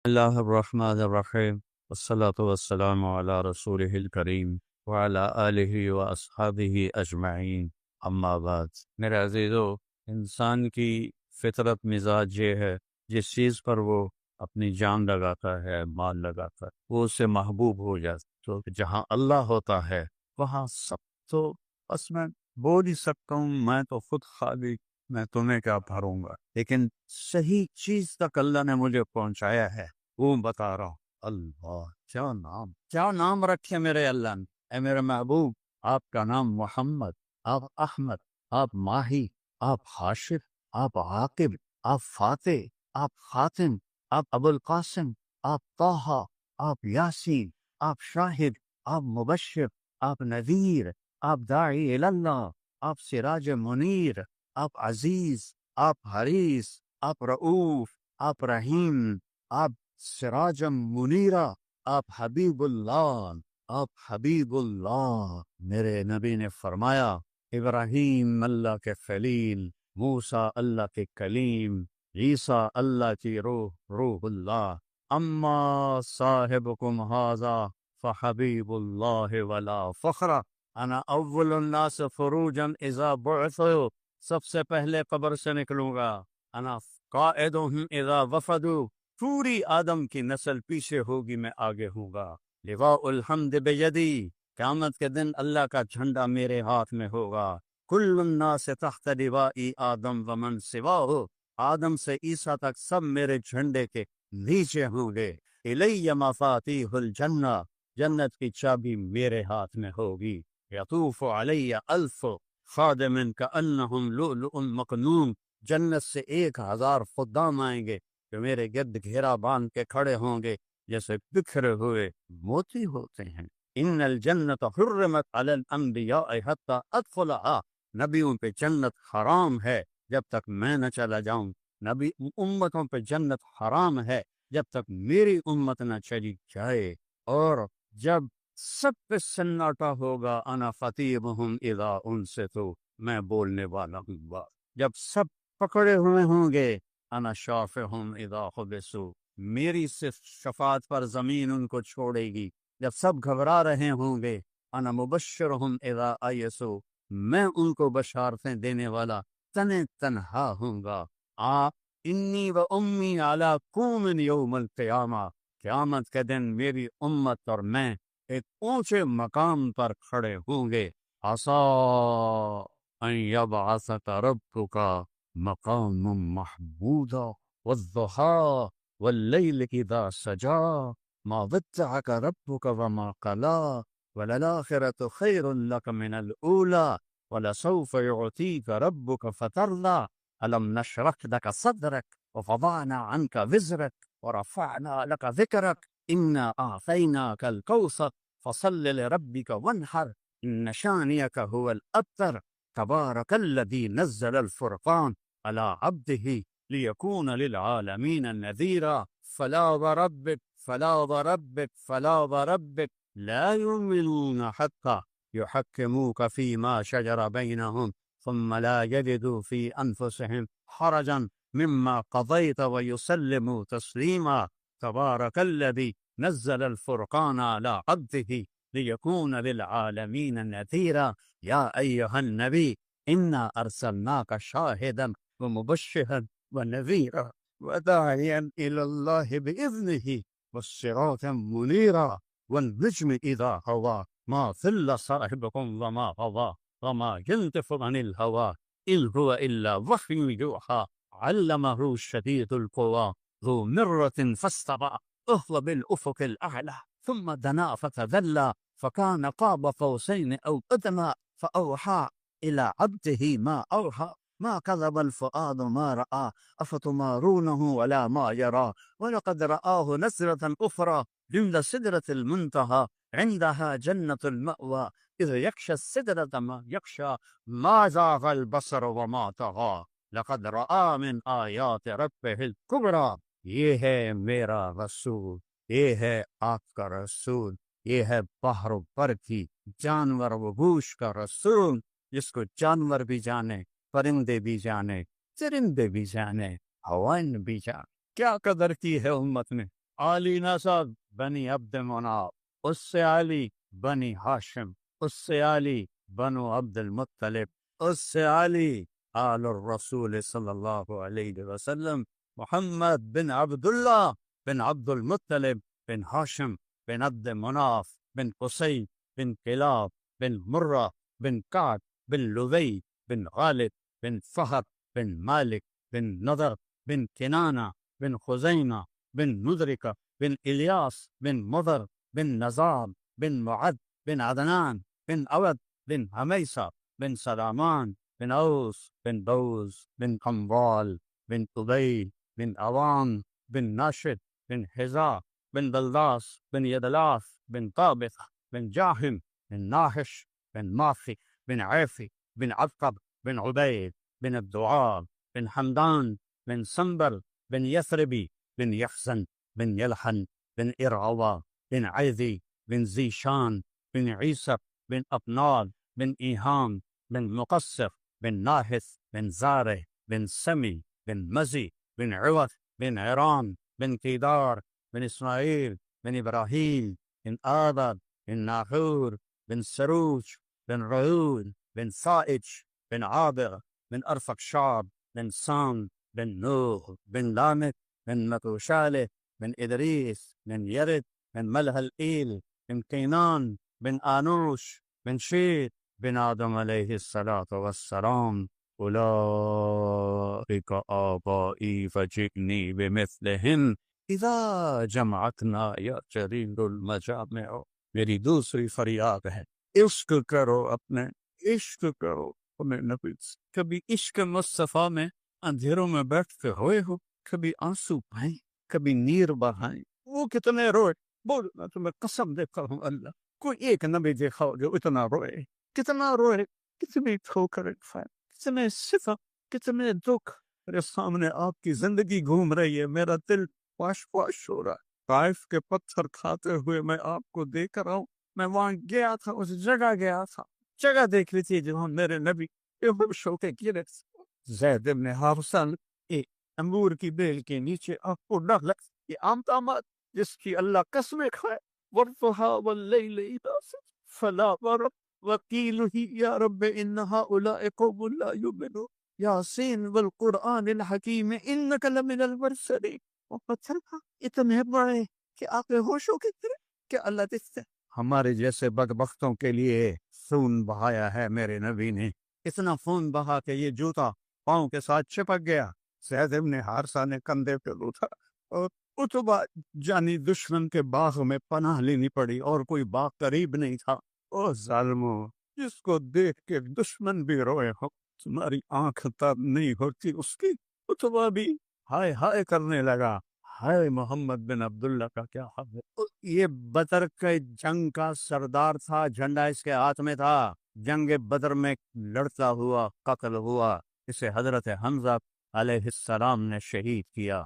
اللہ الرحمن الرحیم والصلاة والسلام علی رسولہ الکریم وعلی آلہ واصحابہ اجمعین اما بعد۔ میرے عزیزو، انسان کی فطرت مزاج یہ ہے، جس چیز پر وہ اپنی جان لگاتا ہے، مال لگاتا ہے، وہ اسے محبوب ہو جاتا ہے۔ تو جہاں اللہ ہوتا ہے وہاں سب تو بس میں بول ہی سکتا ہوں، میں تو خود خالی، میں تمہیں کیا بھروں گا، لیکن صحیح چیز تک اللہ نے مجھے پہنچایا ہے، وہ بتا رہا ہوں۔ اللہ کیا نام رکھے میرے اللہ نے۔ اے میرے محبوب، آپ کا نام محمد، آپ احمد، آپ ماہی، آپ حاشر، آپ عاقب، آپ فاتح، آپ خاتم، آپ ابو القاسم، آپ طٰہٰ، آپ یاسین، آپ شاہد، آپ مبشر، آپ نذیر، آپ داعی اللہ، آپ سراج منیر، آپ عزیز، آپ حریص، آپ رؤوف، آپ رحیم، آپ سراج منیرہ، آپ حبیب اللہ، آپ حبیب اللہ۔ میرے نبی نے فرمایا، ابراہیم اللہ کے خلیل، موسیٰ اللہ کے کلیم، عیسیٰ اللہ کی روح اللہ، اما صاحبکم ھذا فحبیب اللہ ولا فخر، انا اول الناس فروجا اذا بعثوا، سب سے پہلے قبر سے نکلوں گا، انا قائدہم اذا وفدوا، پوری آدم کی نسل پیچھے ہوگی، میں آگے ہوں گا، لواء الحمد بیدی، قیامت کے دن اللہ کا جھنڈا میرے ہاتھ میں ہوگا، کل الناس تحت لواء آدم ومن سواہ، آدم سے عیسیٰ تک سب میرے جھنڈے کے نیچے ہوں گے، الی مفاتیح الجنہ، جنت کی چابی میرے ہاتھ میں ہوگی، یطوف علی الف خادم کانہم لؤلؤ مکنون، جنت سے 1000 خدام آئیں گے جو میرے گرد گھیرا باندھ کے کھڑے ہوں گے جیسے بکھرے ہوئے موتی ہوتے ہیں۔ ان الجنت حرمت علی الانبیاء حتی ادخلها، نبیوں پہ جنت حرام ہے جب تک میں نہ چلا جاؤں، نبی امتوں پہ جنت حرام ہے جب تک میری امت نہ چلی جائے، اور جب سب پہ سناٹا ہوگا، انا خطیبہم اذا انصتوا، میں بولنے والا ہوں گا جب سب پکڑے ہوئے ہوں گے، انا شافعہم اذا حبسوا، میری صرف شفاعت پر زمین ان کو چھوڑے گی جب سب گھبرا رہے ہوں گے، انا مبشرہم اذا ایسوا، میں ان کو بشارتیں دینے والا تنے تنہا ہوں گا، انی و امی علی قوم یوم القیامہ، قیامت کے دن میری امت اور میں ایک اونچے مقام پر کھڑے ہوں گے، عسیٰ ان یبعثک ربک مقام محمودا والضحیٰ واللیل اذا سجا، ما ودعک ربک وما قلا، وللآخرۃ خیر لک من الاولی، ولسوف یعطیک ربک فترضی، ألم نشرح لك صدرك ووضعنا عنك وزرك ورفعنا لك ذكرك إنا أعطيناك الكوثر فصل لربك وانحر إن شانئك هو الأبتر، تبارك الذي نزل الفرقان على عبده ليكون للعالمين نذيرا، فلا وربك لا يؤمنون حتى يحكموك فيما شجر بينهم ثم لا يجدوا في أنفسهم حرجا مما قضيت ويسلموا تسليما، تبارك الذي نزل الفرقان على عبده ليكون للعالمين نذيرا، يا أيها النبي إنا أرسلناك شاهدا ومبشرا ونذيرا وداعيا إلى الله بإذنه والسراجا منيرا، والنجم إذا هوى ما ضل صاحبكم وما غوى وما ينطق عن الهوى إن هو إلا وحي يوحى، علمه شديد القوى ذو مرة فاستوى وهو بالأفق الأعلى ثم دنا فتدلى فكان قاب قوسين أو أدنى فأوحى إلى عبده ما أوحى، ما كذب الفؤاد ما رأى أفتمارونه ولا ما يرى، ولقد رآه نزلة أخرى عند سدرة المنتهى عندها جنة المأوى، إذ يغشى السدرة ما يغشى ما زاغ البصر وما طغى، لقد رأى من آیات ربه الکبریٰ۔ یہ ہے میرا رسول، یہ ہے آپ کا رسول، یہ ہے بحر و بر کی جانور و گوش کا رسول، جس کو جانور بھی جانے، پرندے بھی جانے، چرندے بھی جانے، ہوائیں بھی جانے۔ کیا قدر کی ہے امت نے، علی نسب بنی عبد مناف، اس سے علی بنی ہاشم، اس سے علی بنو عبد المطلب، اس سے علی آل الرسول صلی اللہ علیہ وسلم، محمد بن عبد اللہ بن عبد المطلب بن ہاشم بن عبد مناف بن قصي بن كلاب بن مرة بن كعب بن لؤي بن غالب بن فهر بن مالك بن نضر بن كنانة بن خزيمة بن مدركة بن إلياس بن مضر بن نزار بن معد بن عدنان بن أود بن هميسة بن سلامان بن أوس بن بوز بن قنبال بن قبيل بن أوان بن ناشد بن حذاء بن بلداس بن يدلاث بن طابق بن جاهم بن ناحش بن ماخي بن عافي بن عقب بن عبيد بن الدعار بن حمدان بن سنبل بن يثربي بن يحزن بن يلحن بن إرعوى بن عيذي بن زيشان بن عيسى بن أبناد بن إيهام بن مقصر بن ناهث بن زاره بن سمي بن مزي بن عوث بن عران بن كيدار بن إسماعيل بن إبراهيم بن آدد بن ناحور بن سروج بن رعود بن صائج بن عابر بن أرفقشاد بن سام بن نوح بن لامك بن متوشالة بن إدريس بن يرد بن ملهلئيل بن كينان بن آنوش بن شيت بن آدم عليه الصلاة والسلام، أولئك آبائي فجئني بمثلهم اذا جمعتنا یا جریر المجامع۔ میری دوسری فریاد ہے، عشق کرو، اپنے عشق کرو اپنے نبی سے۔ کبھی عشق مصطفیٰ میں اندھیروں میں بیٹھ کے ہوئے ہو، کبھی آنسو بہائیں، کبھی نیر بہائیں۔ وہ کتنے روئے، بول میں تمہیں قسم دیتا ہوں اللہ، کوئی ایک نبی دیکھا ہو جو اتنا روئے، کتنا روئے، کتنی ٹھوکریں کھائے، کتنے صفا، کتنے دکھ۔ میرے سامنے آپ کی زندگی گھوم رہی ہے، میرا دل واش واش ہو رہا ہے۔ طائف کے پتھر کھاتے ہوئے میں آپ کو دیکھ رہا ہوں۔ میں وہاں گیا تھا، اس جگہ گیا تھا، جگہ دیکھ لی تھی جہاں میرے نبی ہوش ہو کے گرے۔ زید بن حارثہ ایک انگور کی بیل کے نیچے آپ کو ڈر لگ، یہ عام طامات جس کی اللہ قسمیں کھائے۔ وَالضُّحَىٰ وَاللَّيْلِ إِذَا سَجَىٰ فَلَا وَرَبَّ وَقِيلُهُ يَا رَبِّ إِنَّ هَٰؤُلَاءِ قَوْمٌ لَا يُؤْمِنُونَ یاسین والقرآن الحکیم انک لمن المرسلین۔ وہ پتھر کا اتنے بڑے کہ آپ کے ہوشوں کی طرح کہ اللہ دیکھتے۔ ہمارے جیسے بدبختوں کے لیے خون بہایا ہے میرے نبی نے، اتنا خون بہا کہ یہ جوتا پاؤں کے ساتھ چپک گیا۔ زید بن حارثہ نے کندھے پہ اٹھا اور اتبا جانی دشمن کے باغ میں پناہ لینی پڑی اور کوئی باغ قریب نہیں تھا۔ او ظالمو، جس کو دیکھ کے دشمن بھی روئے ہو، تمہاری آنکھ تب نہیں ہوتی اس کی۔ اتبا بھی ہائے ہائے کرنے لگا، ہائے محمد بن عبداللہ کا کیا حال ہے۔ یہ بدر کے جنگ کا سردار تھا، جھنڈا اس کے ہاتھ میں تھا، جنگ بدر میں لڑتا ہوا قتل ہوا۔ اسے حضرت حمزہ علیہ السلام نے شہید کیا،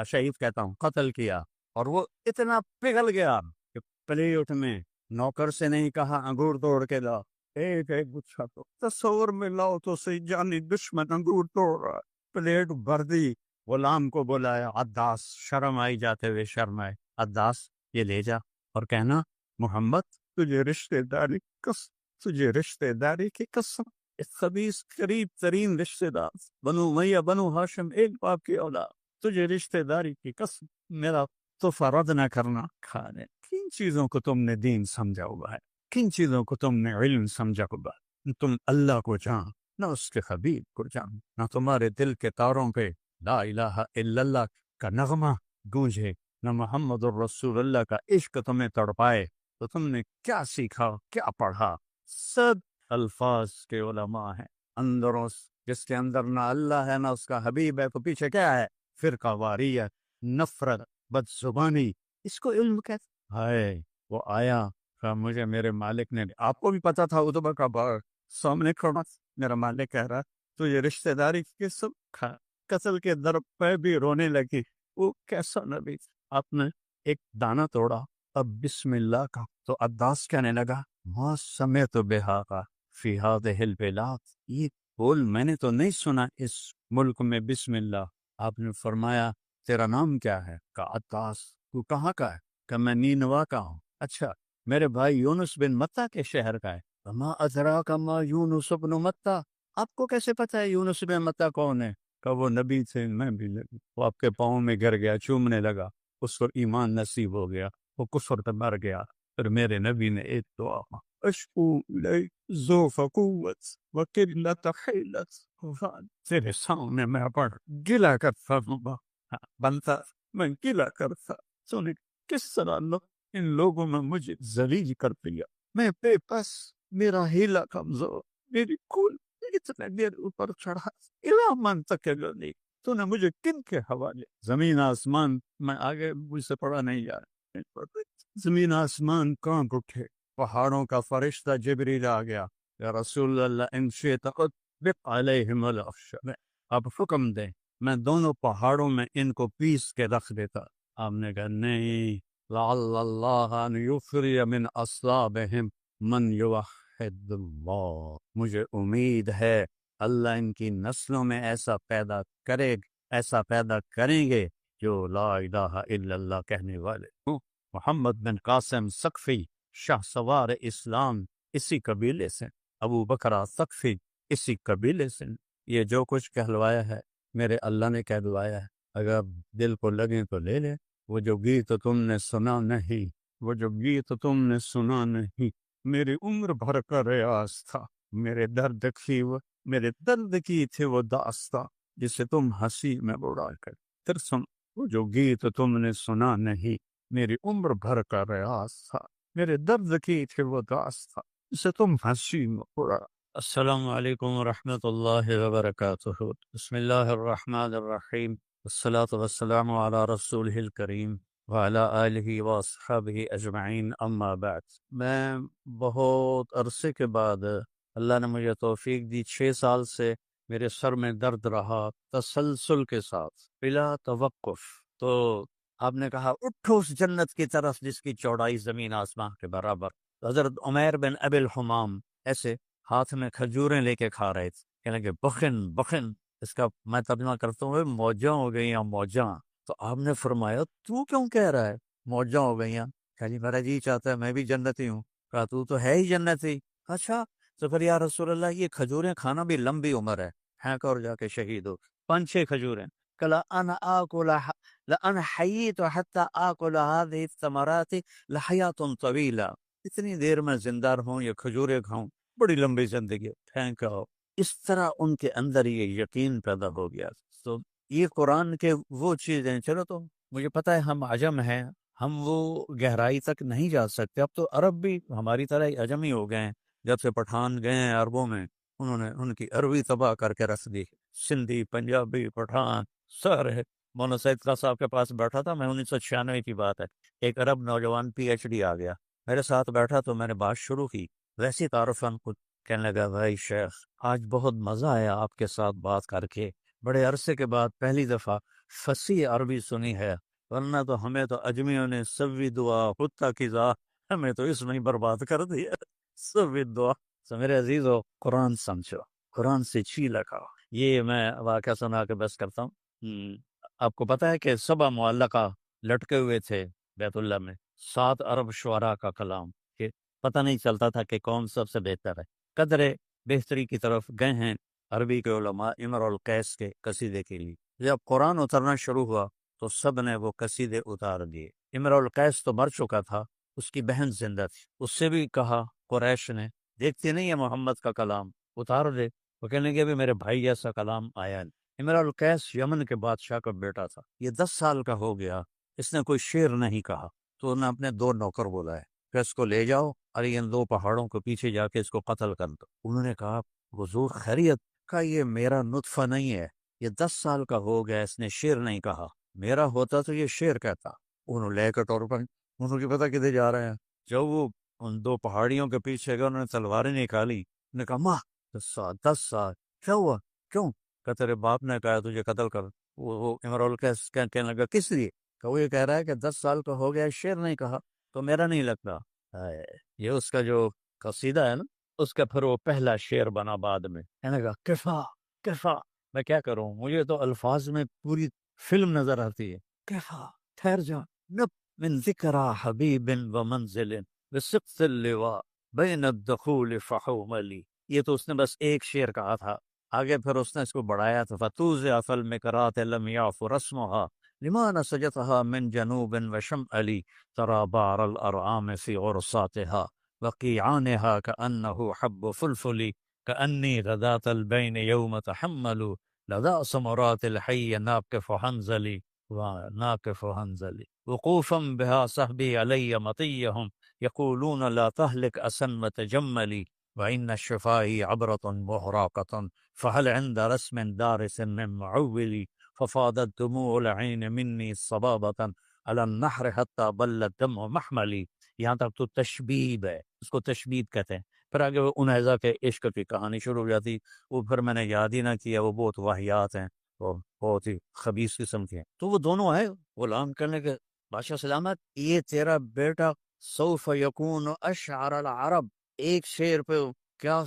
شہید کہتا ہوں قتل کیا، اور وہ اتنا پگھل گیا کہ پلیٹ میں نوکر سے نہیں کہا انگور توڑ کے لا، ایک ایک گچھا تو تصور میں لاؤ تو صحیح، جانی دشمن انگور توڑ رہا ہے، پلیٹ بھر دی۔ غلام کو بلایا، عداس، شرم آئی جاتے ہوئے شرم آئے، عداس یہ لے جا اور کہنا محمد تجھے رشتہ داری قسم، تجھے رشتہ داری کی قسم، اس خبیث قریب ترین رشتہ دار بنو امیہ بنو ہاشم ایک باپ کی اولاد، تجھے رشتہ داری کی قسم میرا تحفہ رد نہ کرنا کھانے۔ کن چیزوں کو تم نے دین سمجھا ہوا ہے، کن چیزوں کو تم نے علم سمجھا ہوا ہے؟ تم اللہ کو جان، نہ اس کے حبیب کو جان، نہ تمہارے دل کے تاروں پہ لا الہ الا اللہ کا نغمہ گونجے، نہ محمد الرسول اللہ کا عشق تمہیں تڑپائے، تو تم نے کیا سیکھا، کیا پڑھا؟ سب الفاظ کے علماء ہیں، اندروں جس کے اندر نہ اللہ ہے نہ اس کا حبیب ہے، تو پیچھے کیا ہے؟ فرقہ واریت، نفرت، بد زبانی، اس کو علم کہتے ہیں۔ وہ آیا کہ مجھے میرے مالک نے، آپ کو بھی پتا تھا اتبا کا بار سامنے کھڑا، میرا مالک کہہ رہا تو یہ رشتہ داری کی سب کھا، قتل کے در پہ بھی رونے لگی۔ وہ کیسا نبی، آپ نے ایک دانہ توڑا، اب بسم اللہ کا، تو عداس کہنے لگا ما سمعت بہذا فی ہذہ البلاد، یہ بول میں نے تو نہیں سنا اس ملک میں بسم اللہ۔ آپ نے فرمایا تیرا نام کیا ہے؟ کہا عداس۔ تو کہاں کا ہے؟ کہ میں نینوا کا ہوں۔ اچھا، میرے بھائی یونس بن متہ کے شہر کا ہے۔ وما ادراک ما یونس بن متہ، آپ کو کیسے پتا ہے یونس بن متہ کون ہے؟ کہ وہ نبی تھے، میں بھی نبی۔ وہ آپ کے پاؤں میں گر گیا، چومنے لگا، اس کو ایمان نصیب ہو گیا، وہ کفر پہ مر گیا۔ پھر میرے نبی نے ایک دعا اشکو الیک ذوف قوت وقلت حیلت، تیرے سامنے میں پڑھ گلا کرتا ہوں، بنتا میں گلا کرتا، سونے کس طرح ان لوگوں نے مجھے ذلیل کر دیا، میں بے بس، میرا ہیلا کمزور، میری کول اتنے دیر اوپر چڑھا، الا من تکلنی، تو نے مجھے کن کے حوالے؟ زمین آسمان، میں آگے مجھ سے پڑھا نہیں جا رہا، زمین آسمان کانپ اٹھے، پہاڑوں کا فرشتہ جبریل آ گیا، یا رسول اللہ ان شئت اطبق علیہم العفش، آپ حکم دیں میں دونوں پہاڑوں میں ان کو پیس کے رکھ دیتا۔ آپ نے کہا نہیں، لعل اللہ ان یفری من اصلابہم من یوحد اللہ، مجھے امید ہے اللہ ان کی نسلوں میں ایسا پیدا کریں گے جو لا الہ الا اللہ کہنے والے ہوں۔ محمد بن قاسم ثقفی، شاہ سوار اسلام، اسی قبیلے سے، ابو بکرہ ثقفی اسی قبیلے سے، یہ جو کچھ کہلوایا ہے میرے اللہ نے کہلوایا ہے، اگر دل کو لگے تو لے لے۔ وہ جو گیت تم نے سنا نہیں، وہ جو گیت تم نے سنا نہیں، میری عمر بھر کا ریاض تھا، میرے درد کی تھے وہ داستاں، جسے تم ہنسی میں اڑا کر پھر سن۔ وہ جو گیت تم نے سنا نہیں، میری عمر بھر کا ریاض تھا، میرے درد کی تھے وہ داستاں، جسے تم ہنسی میں اڑا۔ السلام علیکم ورحمۃ اللہ وبرکاتہ۔ بسم اللہ الرحمن الرحیم، والصلاة والسلام علی رسولہ الکریم وعلی آلہ واصحابہ اجمعین، اما بعد۔ میں بہت عرصے کے بعد اللہ نے مجھے توفیق دی، 6 سال سے میرے سر میں درد رہا تسلسل کے ساتھ بلا توقف، تو آپ نے کہا اٹھو اس جنت کی طرف جس کی چوڑائی زمین آسمان کے برابر۔ حضرت عمیر بن ابی الحمام ایسے ہاتھ میں کھجوریں لے کے کھا رہے تھے، کہنے کہ بخن بخن، اس کا میں ترجمہ کرتا ہوں موجاں ہو گئی ہیں موجاں۔ تو آپ نے فرمایا تو کیوں کہہ رہا ہے موجاں ہو گئی ہیں؟ کہ جی میرا جی چاہتا ہے میں بھی جنتی ہوں۔ کہا تو ہے ہی جنتی۔ اچھا تو پھر یا رسول اللہ یہ کھجوریں کھانا بھی لمبی عمر ہے، پھینک اور جا کے شہید ہو۔ 5-6 کھجوریں، کلا انا آکل لأن حییت حتی آکل هذه الثمرات لحیات طویلہ، اتنی دیر میں زندہ رہوں یہ کھجوریں کھاؤں، بڑی لمبی زندگی، پھینک آؤ۔ اس طرح ان کے اندر یہ یقین پیدا ہو گیا۔ تو یہ قرآن کے وہ چیزیں، چلو تو مجھے پتہ ہے ہم عجم ہیں، ہم وہ گہرائی تک نہیں جا سکتے، اب تو عرب بھی ہماری طرح ہی عجمی ہو گئے ہیں، جب سے پٹھان گئے ہیں عربوں میں انہوں نے ان کی عربی تباہ کر کے رکھ دی، سندھی، پنجابی، پٹھان سارے۔ مولانا سید خان صاحب کے پاس بیٹھا تھا میں، 1996 کی بات ہے، ایک عرب نوجوان پی ایچ ڈی آ گیا میرے ساتھ بیٹھا، تو میں نے بات شروع کی، ویسی تعارفاً خود کہنے لگا بھائی شیخ آج بہت مزہ آیا آپ کے ساتھ بات کر کے، بڑے عرصے کے بعد پہلی دفعہ فصیح عربی سنی ہے، ورنہ تو ہمیں تو اجمیوں نے سوی دعا خطہ کی ذا، ہمیں تو اس میں ہی برباد کر دیا، سوی دعا۔ تو میرے عزیزو قرآن سمجھو، قرآن سے چھی لگا۔ یہ میں واقعہ سنا کے بس کرتا ہوں۔ آپ کو پتہ ہے کہ 7 معلقہ لٹکے ہوئے تھے بیت اللہ میں، 7 ارب شعراء کا کلام، کہ پتہ نہیں چلتا تھا کہ کون سب سے بہتر ہے۔ قدر بہتری کی طرف گئے ہیں عربی کے علماء امر القیس کے قصیدے کے لیے، جب قرآن اترنا شروع ہوا تو سب نے وہ قصیدے اتار دیے۔ امر القیس تو مر چکا تھا، اس کی بہن زندہ تھی، اس سے بھی کہا قریش نے دیکھتی نہیں ہے محمد کا کلام، اتار دے۔ وہ کہنے لگے بھی میرے بھائی جیسا کلام آیا نہیں۔ امر القیس یمن کے بادشاہ کا بیٹا تھا، یہ 10 سال کا ہو گیا، اس نے کوئی شعر نہیں کہا، تو انہوں نے اپنے 2 نوکر بلائے کہ اس کو لے جاؤ اور ان 2 پہاڑوں کے پیچھے جا کے اس کو قتل کر دو۔ انہوں نے کہا حضور خیریت؟ کہا یہ میرا نطفہ نہیں ہے، یہ 10 سال کا ہو گیا، اس نے شعر نہیں کہا، میرا ہوتا تو یہ شعر کہتا۔ انہوں لے کر ٹور پر، انہوں کی پتہ کدھر جا رہے ہیں، جب وہ ان 2 پہاڑیوں کے پیچھے گئے انہوں نے تلواریں نکالی، انہوں نے کہا ماں 10 سال کیا ہوا، کیوں؟ کہ تیرے باپ نے کہا تجھے قتل کر۔ وہ امر القیس کہنے لگا کس لیے؟ کہ وہ یہ کہہ رہا ہے کہ 10 سال کا ہو گیا شعر نہیں کہا تو میرا نہیں لگتا۔ یہ اس کا جو قصیدہ ہے نا، اس کا پھر وہ پہلا شعر بنا بعد میں، کہنے لگا کفا کفا، میں کیا کروں، مجھے تو الفاظ میں پوری فلم نظر آتی ہے، کفا ٹھہر جا، نہ من ذکرى حبیب ومنزل بسقط اللواء بین الدخول فحوملی. یہ تو اس نے بس ایک شعر کہا تھا، آگے پھر اس نے اس کو بڑھایا تھا. فتوزع فی المکرات لم یعف رسمها لما نسجتها من جنوب وشمال ترى بار الارعام في عرصاتها وقيعانها كأنه حب فلفل كأني غداة البين يوم تحمل لدى سمرات الحي ناقف حنزلي وناقف حنزلي وقوفا بها صحبي علي مطيهم يقولون لا تهلك أسن وتجملي وإن الشفاه عبرة محراقة فهل عند رسم دارس من معولي ففاضت دموع العين مني صبابة على النحر حتى بل الدم محملي. یہاں تک تو تشبیب ہے، اس کو تشبیب کہتے ہیں. پھر آگے وہ انیزہ کے عشق کی کہانی شروع ہو جاتی، وہ پھر میں نے یاد ہی نہ کیا، وہ بہت واہیات ہیں، وہ بہت ہی خبیث قسم کے ہیں. تو وہ دونوں آئے غلام کرنے کے، بادشاہ سلامت یہ تیرا بیٹا سوف یکون اشعر العرب. ایک شعر پہ کیا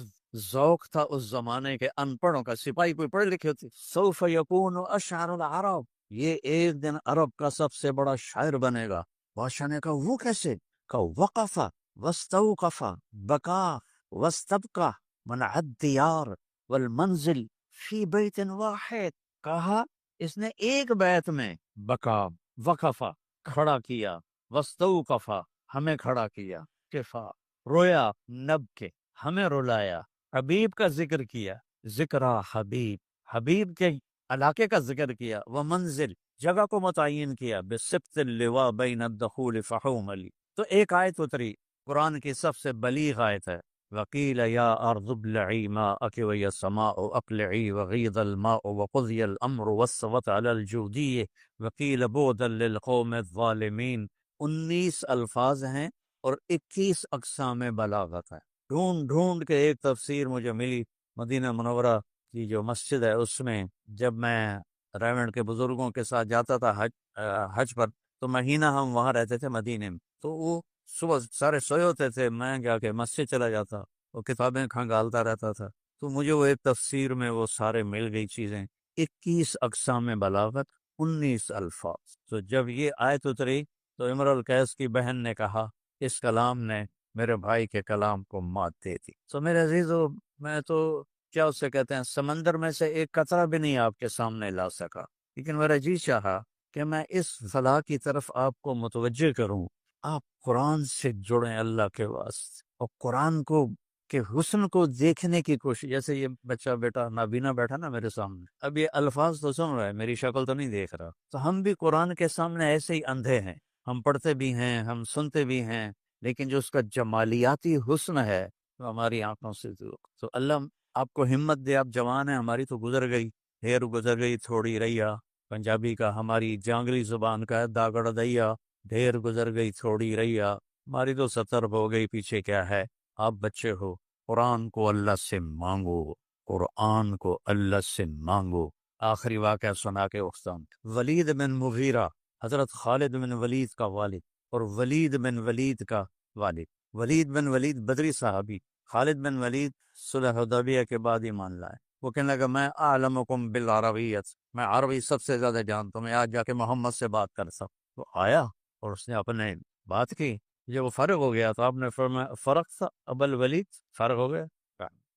ذوق تھا اس زمانے کے ان پڑھوں کا، سپاہی کوئی پڑھے لکھے ہوتے. سوف یکون اشعر العرب، یہ ایک دن عرب کا سب سے بڑا شاعر بنے گا. بادشاہ نے کہا وہ کیسے؟ کہ وقف واستوقف بکا واستبقى منع الدیار والمنزل فی بیت واحد. کہا اس نے ایک بیت میں بکا، وقفا کھڑا کیا، واستوقفا ہمیں کھڑا کیا، کفا رویا، نب کے ہمیں رلایا، حبیب کا ذکر کیا، ذکرہ حبیب، حبیب کے علاقے کا ذکر کیا، وہ منزل جگہ کو متعین کیا، بسبت اللواء بین الدخول فحوملی. تو ایک آیت اتری قرآن کی سب سے بلیغ آیت ہے. وقیل یا ارض ابلعی ماءک ویا السماء اقلعی وغیض الماء وقضی الامر واستوت علی الجودی وقیل بعدا للقوم الظالمین. 19 الفاظ ہیں اور 21 اقسام بلاغت ہے. ڈھونڈ ڈھونڈ کے ایک تفسیر مجھے ملی مدینہ منورہ کی جو مسجد ہے اس میں، جب میں ریونڈ کے بزرگوں کے ساتھ جاتا تھا حج پر، تو مہینہ ہم وہاں رہتے تھے مدینے میں. تو وہ صبح سارے سوئے ہوتے تھے، میں جا کے مسجد چلا جاتا، وہ کتابیں کھنگالتا رہتا تھا. تو مجھے وہ ایک تفسیر میں وہ سارے مل گئی چیزیں. 21 اقسام بلاغت، 19 الفاظ. تو جب یہ آیت اتری تو امر القیس کی بہن نے کہا اس کلام نے میرے بھائی کے کلام کو مات دے دی. تو میرے عزیزو، میں تو کیا اسے کہتے ہیں، سمندر میں سے ایک قطرہ بھی نہیں آپ کے سامنے لا سکا، لیکن میرا جی چاہا کہ میں اس فلاح کی طرف آپ کو متوجہ کروں. آپ قرآن سے جڑیں اللہ کے واسطے، اور قرآن کو کہ حسن کو دیکھنے کی کوشش. جیسے یہ بچہ بیٹا نابینا بیٹھا نا میرے سامنے، اب یہ الفاظ تو سن رہا ہے، میری شکل تو نہیں دیکھ رہا. تو ہم بھی قرآن کے سامنے ایسے ہی اندھے ہیں، ہم پڑھتے بھی ہیں، ہم سنتے بھی ہیں، لیکن جو اس کا جمالیاتی حسن ہے وہ ہماری آنکھوں سے دور. تو اللہ آپ کو ہمت دے. آپ جوان ہیں، ہماری تو گزر گئی، ڈھیر گزر گئی تھوڑی رہیا. پنجابی کا، ہماری جانگلی زبان کا ہے داگڑ دیا، ڈھیر گزر گئی تھوڑی رہیا. ہماری تو 70 ہو گئی، پیچھے کیا ہے. آپ بچے ہو، قرآن کو اللہ سے مانگو، قرآن کو اللہ سے مانگو. آخری واقعہ سنا کے اختتام. ولید بن مغیرہ حضرت خالد بن ولید کا والد، اور ولید بن ولید کا والد. ولید بن ولید بدری صحابی، خالد بن ولید صلح حدیبیہ کے بعد ایمان لائے. وہ کہنے لگا میں اعلمکم بالعربیت، میں عربی سب سے زیادہ جانتا ہوں، میں آج جا کے محمد سے بات کر سکتا. وہ آیا اور اس نے اپنے بات کی. جب وہ فارغ ہو گیا تو آپ نے فرمایا فرق تھا ابل ولید، فارغ ہو گیا.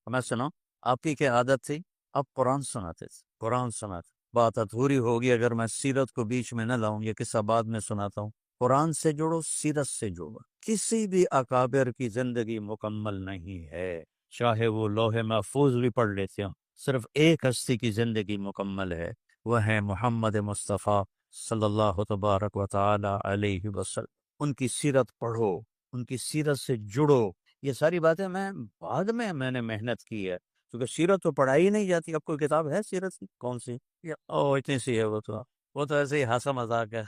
میں سنا آپ کی کیا عادت تھی، آپ قرآن سناتے تھے، قرآن سناتے. بات ادھوری ہوگی اگر میں سیرت کو بیچ میں نہ لاؤں. یہ قصہ بعد میں سناتا ہوں. قرآن سے جوڑو، سیرت سے جوڑو. کسی بھی اکابر کی زندگی مکمل نہیں ہے، چاہے وہ لوح محفوظ بھی پڑھ لیتے ہوں. صرف ایک ہستی کی زندگی مکمل ہے، وہ ہے محمد مصطفیٰ صلی اللہ تبارک و تعالی علیہ وسلم. ان کی سیرت پڑھو، ان کی سیرت سے جڑو. یہ ساری باتیں بعد میں نے محنت کی ہے، کیونکہ سیرت تو پڑھائی نہیں جاتی. اب کوئی کتاب ہے سیرت کی؟ کون سی؟ اتنی سی ہے. وہ تو ایسے ہی ہنسا مذاق ہے.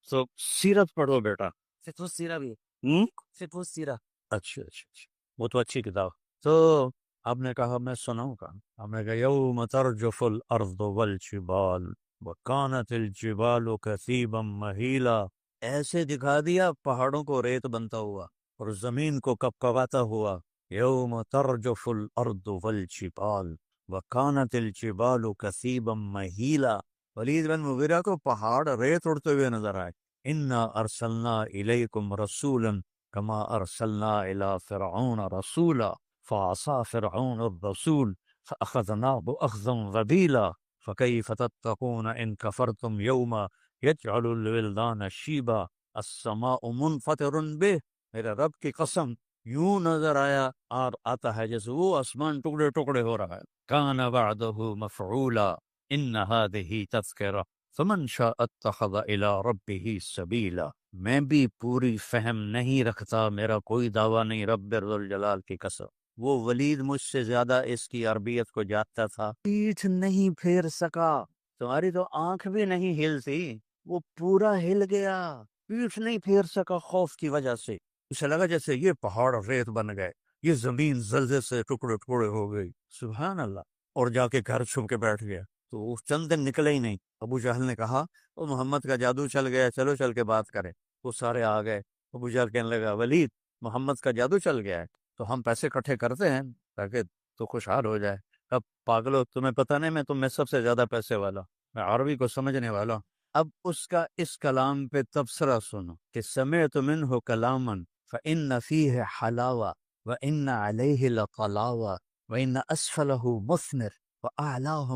تو سیرت پڑھو بیٹا. فقہ سیرہ بھی فقہ سیرہ، اچھا اچھا اچھا، وہ تو اچھی کتاب. تو آپ نے کہا میں سناؤں کا. آپ نے کہا یوم ترجف الارض والجبال وکانت الجبال کثیبا مہیلا. ایسے دکھا دیا پہاڑوں کو ریت بنتا ہوا اور زمین کو کپکپاتا ہوا. یوم ترجف الارض والجبال وکانت الجبال کثیبا مہیلا. ولید بن مغیرہ کو پہاڑ ریت اڑتے ہوئے نظر آئے. انا ارسلنا الیکم رسولا کما ارسلنا الی فرعون رسولا فعصى فرعون الرسول فاخذناه اخذا وبیلا فكيف تتقون ان كفرتم يوما يجعل الولدان شیبا السماء منفطر به. میرے رب کی قسم یوں نظر آیا اور آتا ہے جیسے وہ آسمان ٹکڑے ٹکڑے ہو رہا ہے. کان وعدہ مفعولا ان هذه تذکرہ فمن شاء اتخذ الى ربہ سبیلا. میں بھی پوری فہم نہیں رکھتا، میرا کوئی دعویٰ نہیں، رب ذوالجلال کی قسم. وہ ولید مجھ سے زیادہ اس کی عربیت کو جانتا تھا. پیٹھ نہیں پھیر سکا، تمہاری تو آنکھ بھی نہیں ہلتی، وہ پورا ہل گیا، پیٹھ نہیں پھیر سکا خوف کی وجہ سے. اسے لگا جیسے یہ پہاڑ ریت بن گئے، یہ زمین زلزلے سے ٹکڑے ٹکڑے ہو گئی. سبحان اللہ. اور جا کے گھر چھپ کے بیٹھ گیا. تو وہ چند دن نکلے ہی نہیں. ابو جہل نے کہا وہ محمد کا جادو چل گیا، چلو چل کے بات کریں. وہ سارے آ گئے. ابو جہل کہنے لگا ولید محمد کا جادو چل گیا ہے تو ہم پیسے اکٹھے کرتے ہیں تاکہ تو خوشحال ہو جائے. اب پاگلو تمہیں پتہ نہیں میں تم میں سب سے زیادہ پیسے والا، میں عربی کو سمجھنے والا ہوں. اب اس کا اس کلام پہ تبصرہ سنو کہ سمعت منہ کلاما فإن فیہ حلاوہ وإن علیہ لطلاوہ وإن اسفلہ مثمر وأعلاه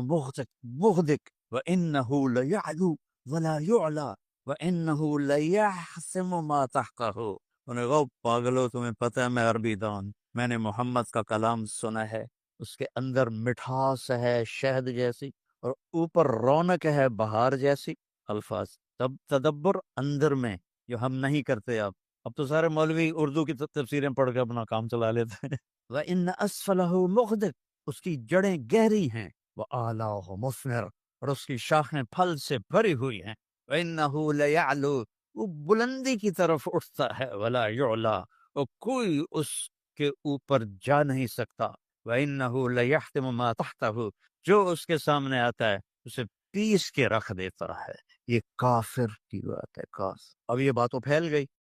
مغدق وإنه ليعلو ولا يعلى وإنه ليحسم ما تحته. انہوں نے کہا پاگلو تمہیں پتہ ہے میں عربی دان، میں نے محمد کا کلام سنا ہے، اس کے اندر مٹھاس ہے شہد جیسی اور اوپر رونق ہے بہار جیسی الفاظ. تب تدبر اندر میں جو ہم نہیں کرتے. اب تو سارے مولوی اردو کی تفسیریں پڑھ کے اپنا کام چلا لیتے ہیں. وَإِنَّ أَسْفَلَهُ مُغْدِقٌ، اس کی جڑیں گہری ہیں. وَأَعْلَاهُ مُثْمِرٌ، اور اس کی شاخیں پھل سے بھری ہوئی ہیں. وَإِنَّهُ لَيَعْلُو، وہ بلندی کی طرف اٹھتا ہے. وَلَا يُعْلَى، اور کوئی اس کے اوپر جا نہیں سکتا. وَإِنَّهُ لَيَحْتِمُ مَا تَحْتَهُ، جو اس کے سامنے آتا ہے اسے پیس کے رکھ دیتا ہے. یہ کافر کی بات ہے. اب یہ بات تو پھیل گئی.